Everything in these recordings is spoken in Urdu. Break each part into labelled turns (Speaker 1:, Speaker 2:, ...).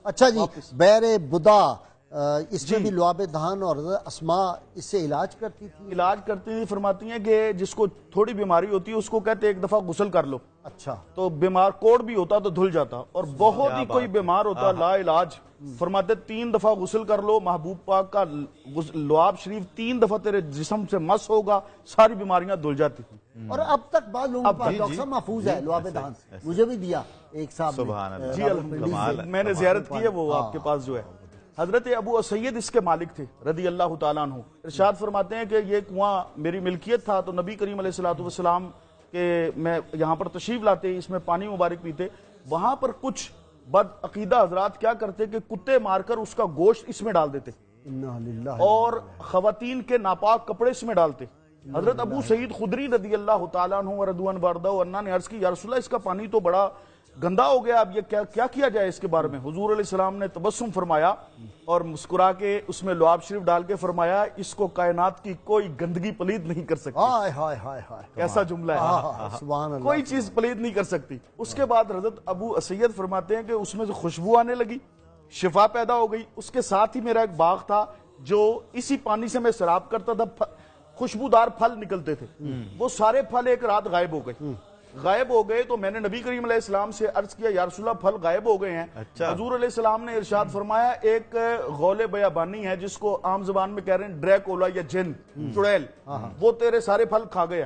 Speaker 1: اچھا جی، بیر بدا اس میں بھی لعاب دہن اور اسما اس سے علاج کرتی تھی؟
Speaker 2: علاج کرتی تھی، فرماتی ہیں کہ جس کو تھوڑی بیماری ہوتی ہے اس کو کہتے ایک دفعہ غسل کر لو،
Speaker 1: اچھا
Speaker 2: تو بیمار کوڑ بھی ہوتا تو دھل جاتا، اور بہت ہی کوئی بیمار ہوتا لا علاج، فرماتے 3 دفعہ غسل کر لو، محبوب پاک کا لعاب شریف 3 دفعہ تیرے جسم سے مس ہوگا، ساری بیماریاں دھل جاتی تھی۔
Speaker 1: اور اب تک بعض لوگوں کے پاس ڈاکٹر صاحب محفوظ ہے لعاب دہن، مجھے بھی دیا ایک صاحب نے،
Speaker 2: جی الحمدللہ میں نے زیارت کی ہے، وہ آپ کے پاس جو ہے حضرت ابو اسید اس کے مالک تھے رضی اللہ تعالیٰ عنہ، ارشاد فرماتے ہیں کہ یہ کنواں میری ملکیت تھا، تو نبی کریم علیہ السلام کہ میں یہاں پر تشریف لاتے، اس میں پانی مبارک پیتے، وہاں پر کچھ بد عقیدہ حضرات کیا کرتے کہ کتے مار کر اس کا گوشت اس میں ڈال دیتے اور خواتین کے ناپاک کپڑے اس میں ڈالتے۔ حضرت ابو سعید خدری رضی اللہ تعالیٰ عنہ ورضوان وارضہ عنہ نے عرض کی یا رسول اللہ اس کا پانی تو بڑا گندا ہو گیا، اب یہ کیا کیا جائے اس کے بارے میں؟ حضور علیہ السلام نے تبسم فرمایا اور مسکرا کے اس میں لعاب شریف ڈال کے فرمایا اس کو کائنات کی کوئی گندگی پلید نہیں کر سکتی۔
Speaker 1: ہائے ہائے ہائے ہائے،
Speaker 2: ایسا جملہ ہے،
Speaker 1: سبحان اللہ،
Speaker 2: کوئی چیز پلید نہیں کر سکتی۔ اس کے بعد حضرت ابو اسید فرماتے ہیں کہ اس میں سے خوشبو آنے لگی، شفا پیدا ہو گئی، اس کے ساتھ ہی میرا ایک باغ تھا جو اسی پانی سے میں سراب کرتا تھا، خوشبودار پھل نکلتے تھے، وہ سارے پھل ایک رات غائب ہو گئے تو میں نے نبی کریم علیہ السلام سے عرض کیا یا رسول اللہ پھل غائب ہو گئے ہیں۔ حضور علیہ السلام نے ارشاد فرمایا ایک غول بیابانی ہے جس کو عام زبان میں کہہ رہے ہیں ڈریکولا یا جن، چڑیل، وہ تیرے سارے پھل کھا گیا۔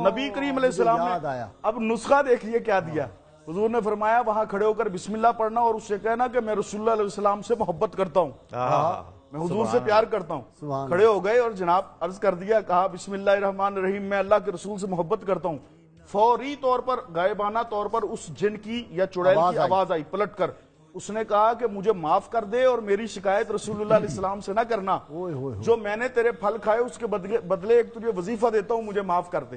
Speaker 2: نبی کریم علیہ السلام نے اب نسخہ دیکھئے کیا دیا، حضور نے فرمایا وہاں کھڑے ہو کر بسم اللہ پڑھنا اور اس سے کہنا کہ میں رسول اللہ علیہ السلام سے محبت کرتا ہوں، میں حضور سے پیار کرتا ہوں۔ کھڑے ہو گئے اور جناب عرض کر دیا، کہا بسم اللہ الرحمن الرحیم، میں اللہ کے رسول سے محبت کرتا ہوں۔ فوری طور پر غائبانہ طور پر اس جن کی یا چڑیل کی آواز آئی پلٹ کر، اس نے کہا کہ مجھے معاف کر دے اور میری شکایت رسول اللہ علیہ السلام سے نہ کرنا، جو میں نے تیرے پھل کھائے اس کے بدلے ایک تجھے وظیفہ دیتا ہوں، مجھے معاف کر دے۔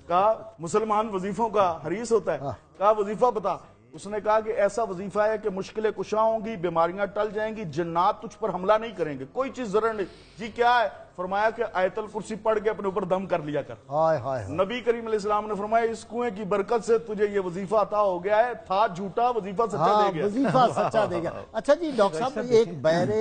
Speaker 2: کہا مسلمان وظیفوں کا حریص ہوتا ہے، کہا وظیفہ بتا۔ اس نے کہا کہ ایسا وظیفہ ہے کہ مشکلیں کشا ہوں گی، بیماریاں ٹل جائیں گی، جنات تجھ پر حملہ نہیں کریں گے، کوئی چیز ضرر نہیں۔ جی کیا ہے؟ فرمایا کہ آیت الکرسی پڑھ کے اپنے اوپر دم کر لیا کر۔ نبی کریم علیہ السلام نے فرمایا اس کنویں کی برکت سے تجھے یہ وظیفہ عطا ہو گیا ہے، تھا جھوٹا وظیفہ سچا دے گیا۔
Speaker 1: وظیفہ سچا دے گیا۔ اچھا جی ڈاکٹر صاحب، ایک بیر